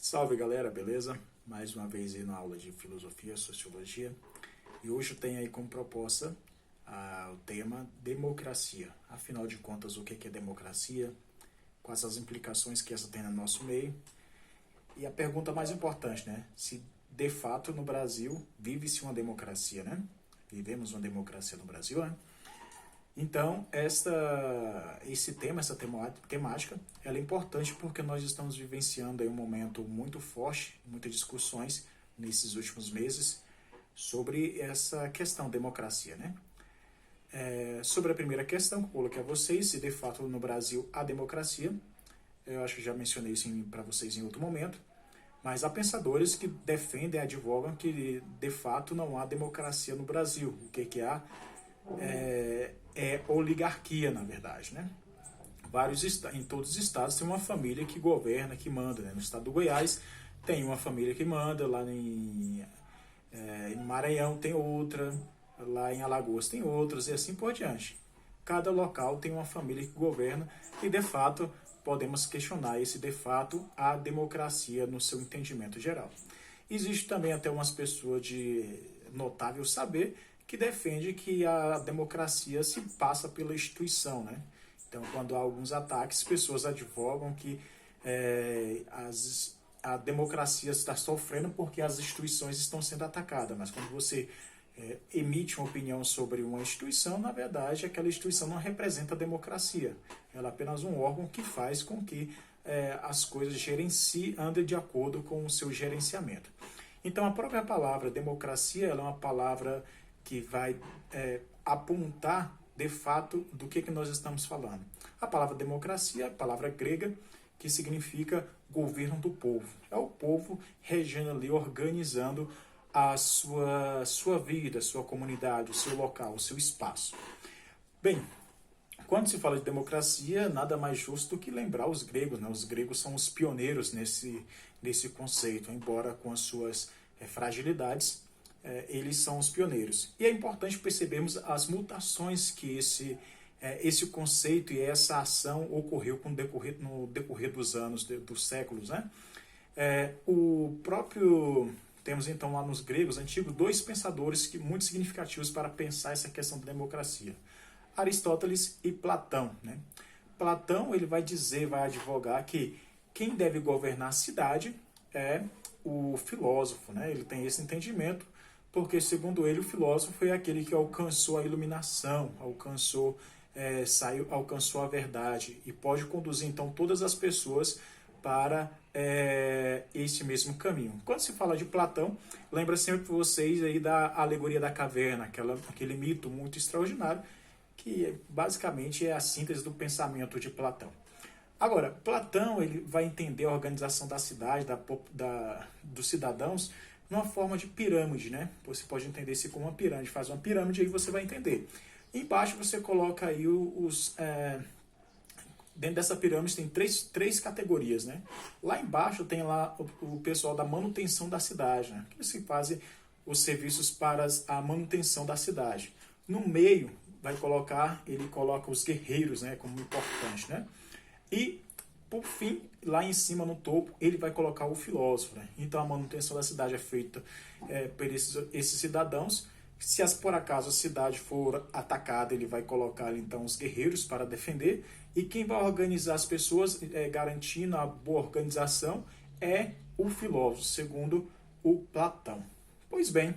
Salve galera, beleza? Mais uma vez aí na aula de Filosofia e Sociologia. E hoje eu tenho aí como proposta o tema democracia. Afinal de contas, o que é democracia? Quais as implicações que essa tem no nosso meio? E a pergunta mais importante, né? Se de fato no Brasil vive-se uma democracia, né? Vivemos uma democracia no Brasil, né? Então, esse tema, essa temática, ela é importante porque nós estamos vivenciando aí um momento muito forte, muitas discussões nesses últimos meses sobre essa questão democracia, né? Sobre a primeira questão que eu coloquei a vocês, se de fato no Brasil há democracia, eu acho que já mencionei isso para vocês em outro momento, mas há pensadores que defendem, advogam que de fato não há democracia no Brasil. O que há é oligarquia, na verdade, né? Em todos os estados tem uma família que governa, que manda, né? No estado do Goiás tem uma família que manda, lá em Maranhão tem outra, lá em Alagoas tem outras e assim por diante. Cada local tem uma família que governa e, de fato, podemos questionar se de fato há democracia no seu entendimento geral. Existe também até umas pessoas de notável saber que defende que a democracia se passa pela instituição, né? Então, quando há alguns ataques, pessoas advogam que a democracia está sofrendo porque as instituições estão sendo atacadas. Mas quando você emite uma opinião sobre uma instituição, na verdade, aquela instituição não representa a democracia. Ela é apenas um órgão que faz com que as coisas andem de acordo com o seu gerenciamento. Então, a própria palavra democracia ela é uma palavra que vai apontar, de fato, do que nós estamos falando. A palavra democracia é a palavra grega que significa governo do povo. É o povo regendo ali, organizando a sua vida, a sua comunidade, o seu local, o seu espaço. Bem, quando se fala de democracia, nada mais justo do que lembrar os gregos, né? Os gregos são os pioneiros nesse conceito, embora com as suas fragilidades, eles são os pioneiros. E é importante percebermos as mutações que esse conceito e essa ação ocorreu no decorrer dos anos, dos séculos, né? Temos então lá nos gregos antigos dois pensadores muito significativos para pensar essa questão da democracia. Aristóteles e Platão, né? Platão ele vai advogar que quem deve governar a cidade é o filósofo, né? Ele tem esse entendimento porque, segundo ele, o filósofo foi aquele que alcançou a iluminação, alcançou a verdade e pode conduzir, então, todas as pessoas para esse mesmo caminho. Quando se fala de Platão, lembra sempre vocês aí da alegoria da caverna, aquele mito muito extraordinário, que basicamente é a síntese do pensamento de Platão. Agora, Platão ele vai entender a organização da cidade, dos cidadãos, numa forma de pirâmide, né? Você pode entender isso como uma pirâmide, faz uma pirâmide aí você vai entender. Embaixo você coloca aí dentro dessa pirâmide tem três categorias, né? Lá embaixo tem lá o pessoal da manutenção da cidade, né? Que se fazem os serviços para a manutenção da cidade. No meio ele coloca os guerreiros, né? Como importante, né? E por fim, lá em cima, no topo, ele vai colocar o filósofo. Né? Então, a manutenção da cidade é feita por esses cidadãos. Se por acaso a cidade for atacada, ele vai colocar então os guerreiros para defender. E quem vai organizar as pessoas, garantindo a boa organização, é o filósofo, segundo o Platão. Pois bem,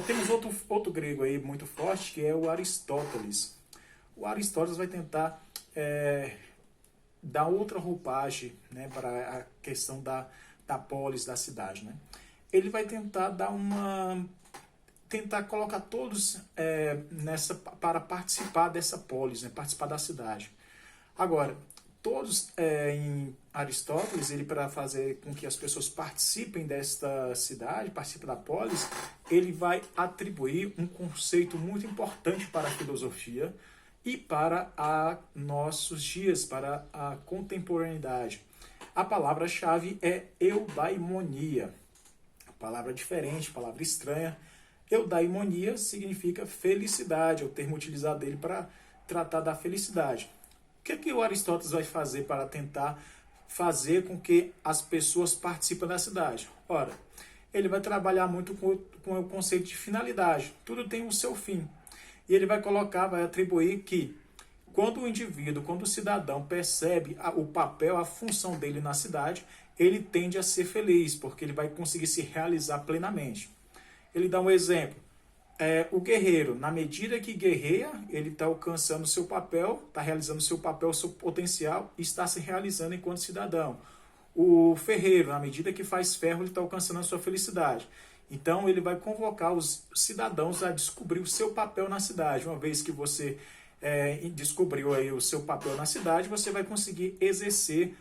temos outro grego aí muito forte, que é o Aristóteles. O Aristóteles vai tentar dar outra roupagem, né, para a questão da polis, da cidade. Né? Ele vai tentar tentar colocar todos para participar dessa polis, né, participar da cidade. Agora, todos em Aristóteles, ele para fazer com que as pessoas participem desta cidade, participem da polis, ele vai atribuir um conceito muito importante para a filosofia, e para nossos dias, para a contemporaneidade. A palavra-chave é eudaimonia. Palavra diferente, palavra estranha. Eudaimonia significa felicidade, é o termo utilizado dele para tratar da felicidade. O que o Aristóteles vai fazer para tentar fazer com que as pessoas participem da cidade? Ora, ele vai trabalhar muito com o conceito de finalidade. Tudo tem o seu fim. E ele vai colocar, vai atribuir que quando o indivíduo, quando o cidadão percebe o papel, a função dele na cidade, ele tende a ser feliz, porque ele vai conseguir se realizar plenamente. Ele dá um exemplo. O guerreiro, na medida que guerreia, ele está alcançando o seu papel, está realizando o seu papel, o seu potencial, e está se realizando enquanto cidadão. O ferreiro, na medida que faz ferro, ele está alcançando a sua felicidade. Então, ele vai convocar os cidadãos a descobrir o seu papel na cidade. Uma vez que você descobriu aí o seu papel na cidade, você vai conseguir exercer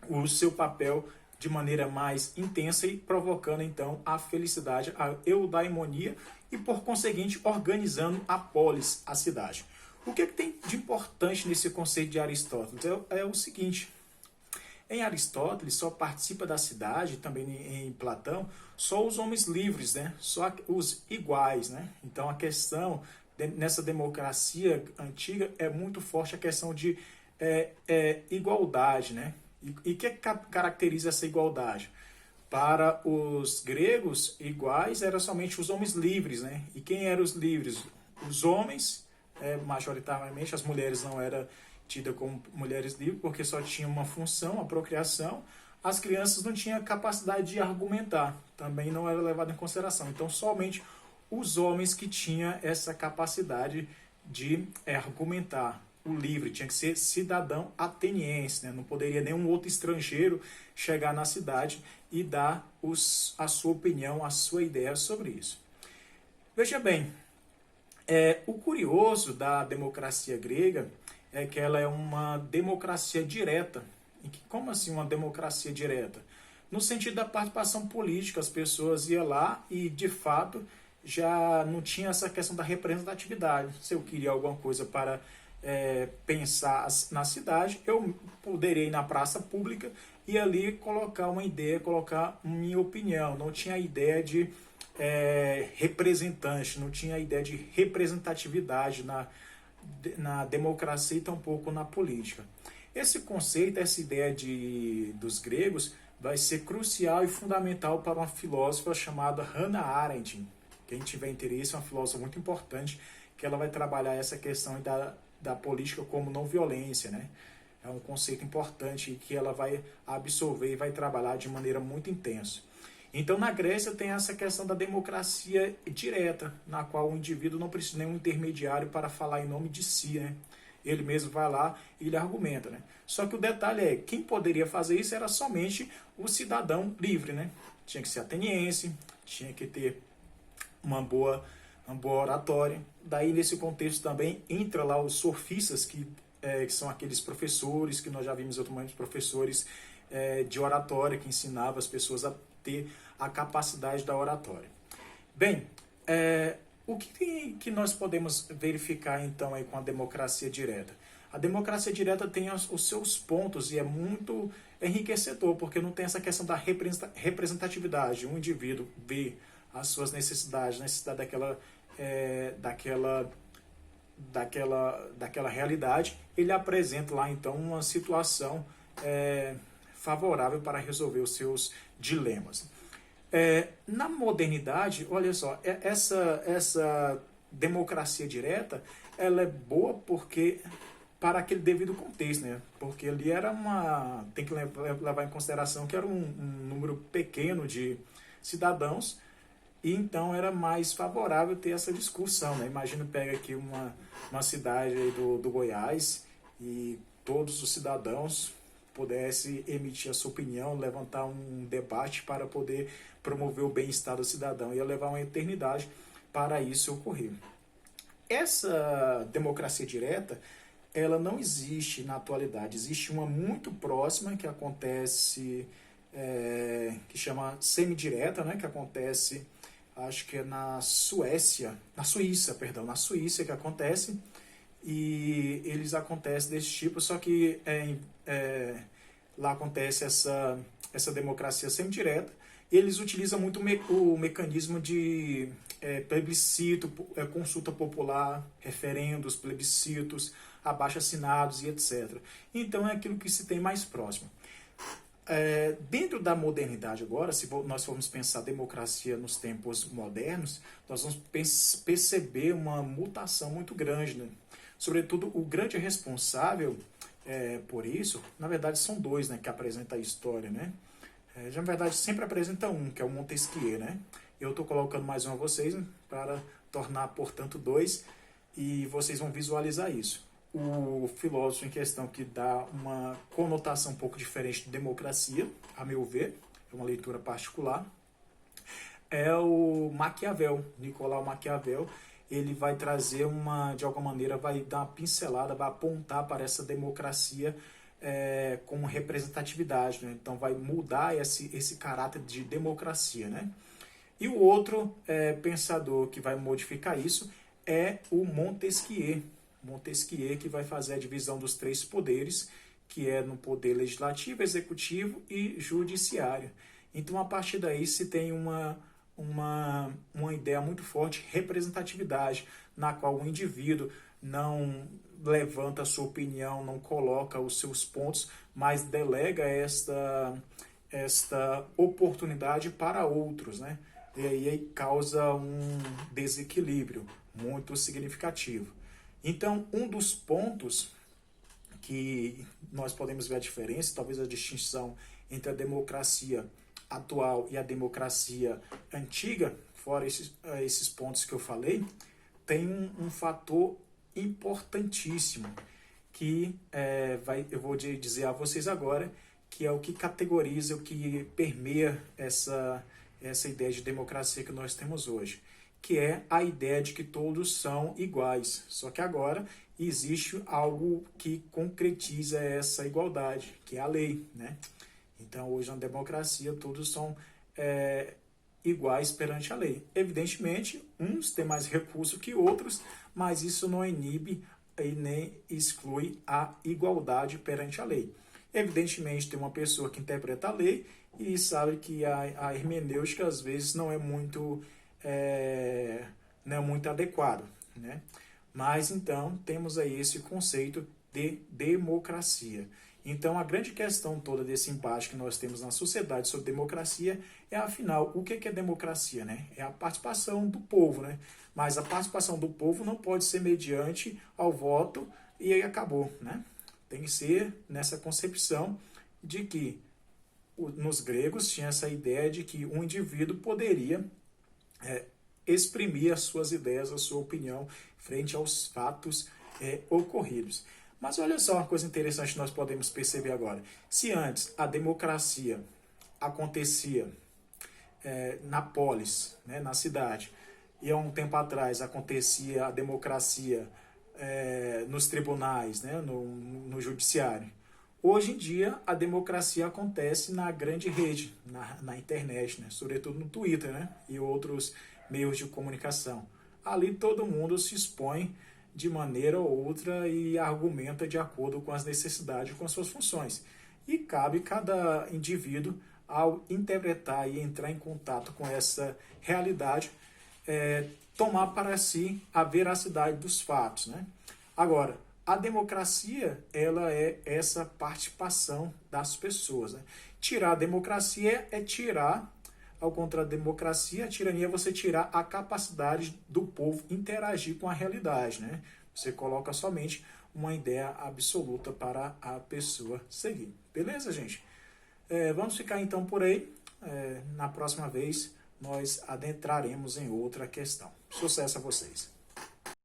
o seu papel de maneira mais intensa e provocando então a felicidade, a eudaimonia e por conseguinte organizando a polis, a cidade. O que tem de importante nesse conceito de Aristóteles? É o seguinte: em Aristóteles só participa da cidade, também em Platão, só os homens livres, né? Só os iguais, né? Então a questão nessa democracia antiga é muito forte a questão de igualdade, né? E o que caracteriza essa igualdade? Para os gregos, iguais eram somente os homens livres, né? E quem eram os livres? Os homens, majoritariamente, as mulheres não eram tidas como mulheres livres, porque só tinham uma função, a procriação. As crianças não tinham capacidade de argumentar, também não era levado em consideração. Então, somente os homens que tinham essa capacidade de argumentar. O livre tinha que ser cidadão ateniense, né? Não poderia nenhum outro estrangeiro chegar na cidade e dar a sua opinião, a sua ideia sobre isso. Veja bem, o curioso da democracia grega é que ela é uma democracia direta. Como assim uma democracia direta? No sentido da participação política, as pessoas iam lá e, de fato, já não tinha essa questão da representatividade. Se eu queria alguma coisa para pensar na cidade, eu poderia ir na praça pública e ali colocar uma ideia, colocar minha opinião. Não tinha a ideia de representante, não tinha a ideia de representatividade na democracia e tampouco na política. Esse conceito, essa ideia dos gregos vai ser crucial e fundamental para uma filósofa chamada Hannah Arendt. Quem tiver interesse, é uma filósofa muito importante, que ela vai trabalhar essa questão da política como não violência, né? É um conceito importante que ela vai absorver e vai trabalhar de maneira muito intensa. Então, na Grécia tem essa questão da democracia direta, na qual o indivíduo não precisa de nenhum intermediário para falar em nome de si, né? Ele mesmo vai lá e ele argumenta, né? Só que o detalhe é, quem poderia fazer isso era somente o cidadão livre, né? Tinha que ser ateniense, tinha que ter uma boa oratória. Daí, nesse contexto também, entra lá os sofistas, que são aqueles professores, que nós já vimos outros professores de oratória, que ensinavam as pessoas a ter a capacidade da oratória. Bem, o que nós podemos verificar, então, aí com a democracia direta? A democracia direta tem os seus pontos e é muito enriquecedor, porque não tem essa questão da representatividade. Um indivíduo vê as suas necessidades, necessidade daquela realidade, ele apresenta lá então uma situação favorável para resolver os seus dilemas. Na modernidade, olha só, essa democracia direta, ela é boa porque para aquele devido contexto, né? Porque ali tem que levar em consideração que era um número pequeno de cidadãos. E então era mais favorável ter essa discussão, né? Imagina, pega aqui uma cidade aí do Goiás e todos os cidadãos pudessem emitir a sua opinião, levantar um debate para poder promover o bem-estar do cidadão. Ia levar uma eternidade para isso ocorrer. Essa democracia direta, ela não existe na atualidade. Existe uma muito próxima que acontece, que chama semidireta, né? Que acontece, acho que é na Suíça que acontece, e eles acontecem desse tipo, só que lá acontece essa democracia semidireta, eles utilizam muito o mecanismo de plebiscito, consulta popular, referendos, plebiscitos, abaixo-assinados e etc. Então é aquilo que se tem mais próximo. Dentro da modernidade agora, se nós formos pensar democracia nos tempos modernos, nós vamos perceber uma mutação muito grande, né? Sobretudo, o grande responsável por isso, na verdade, são dois, né, que apresentam a história, né? Na verdade, sempre apresenta um, que é o Montesquieu, né? Eu estou colocando mais um a vocês, né, para tornar, portanto, dois, e vocês vão visualizar isso. O filósofo em questão que dá uma conotação um pouco diferente de democracia, a meu ver, é uma leitura particular, é o Maquiavel, Nicolau Maquiavel. Ele vai trazer de alguma maneira, vai dar uma pincelada, vai apontar para essa democracia como representatividade, né? Então vai mudar esse caráter de democracia, né? E o outro pensador que vai modificar isso é o Montesquieu. Montesquieu, que vai fazer a divisão dos três poderes, que é no poder legislativo, executivo e judiciário. Então, a partir daí, se tem uma ideia muito forte, representatividade, na qual o indivíduo não levanta a sua opinião, não coloca os seus pontos, mas delega esta oportunidade para outros, né? E aí causa um desequilíbrio muito significativo. Então, um dos pontos que nós podemos ver a diferença, talvez a distinção entre a democracia atual e a democracia antiga, fora esses pontos que eu falei, tem um fator importantíssimo que eu vou dizer a vocês agora, que é o que categoriza, o que permeia essa ideia de democracia que nós temos hoje, que é a ideia de que todos são iguais. Só que agora existe algo que concretiza essa igualdade, que é a lei, né? Então, hoje na democracia, todos são iguais perante a lei. Evidentemente, uns têm mais recurso que outros, mas isso não inibe e nem exclui a igualdade perante a lei. Evidentemente, tem uma pessoa que interpreta a lei e sabe que a hermenêutica, às vezes, não é muito adequado, né? Mas, então, temos aí esse conceito de democracia. Então, a grande questão toda desse embate que nós temos na sociedade sobre democracia é, afinal, o que é democracia, né? É a participação do povo, né? Mas a participação do povo não pode ser mediante ao voto e aí acabou, né? Tem que ser nessa concepção de que nos gregos tinha essa ideia de que um indivíduo poderia exprimir as suas ideias, a sua opinião frente aos fatos ocorridos. Mas olha só uma coisa interessante que nós podemos perceber agora. Se antes a democracia acontecia na polis, né, na cidade, e há um tempo atrás acontecia a democracia nos tribunais, né, no judiciário, hoje em dia a democracia acontece na grande rede, na internet, né, sobretudo no Twitter, né, e outros meios de comunicação. Ali todo mundo se expõe de maneira ou outra e argumenta de acordo com as necessidades, com as suas funções. E cabe cada indivíduo, ao interpretar e entrar em contato com essa realidade, tomar para si a veracidade dos fatos, né? Agora, a democracia, ela é essa participação das pessoas, né? Tirar a democracia é tirar, ao contrário da democracia, a tirania é você tirar a capacidade do povo interagir com a realidade, né? Você coloca somente uma ideia absoluta para a pessoa seguir. Beleza, gente? Vamos ficar então por aí. Na próxima vez, nós adentraremos em outra questão. Sucesso a vocês!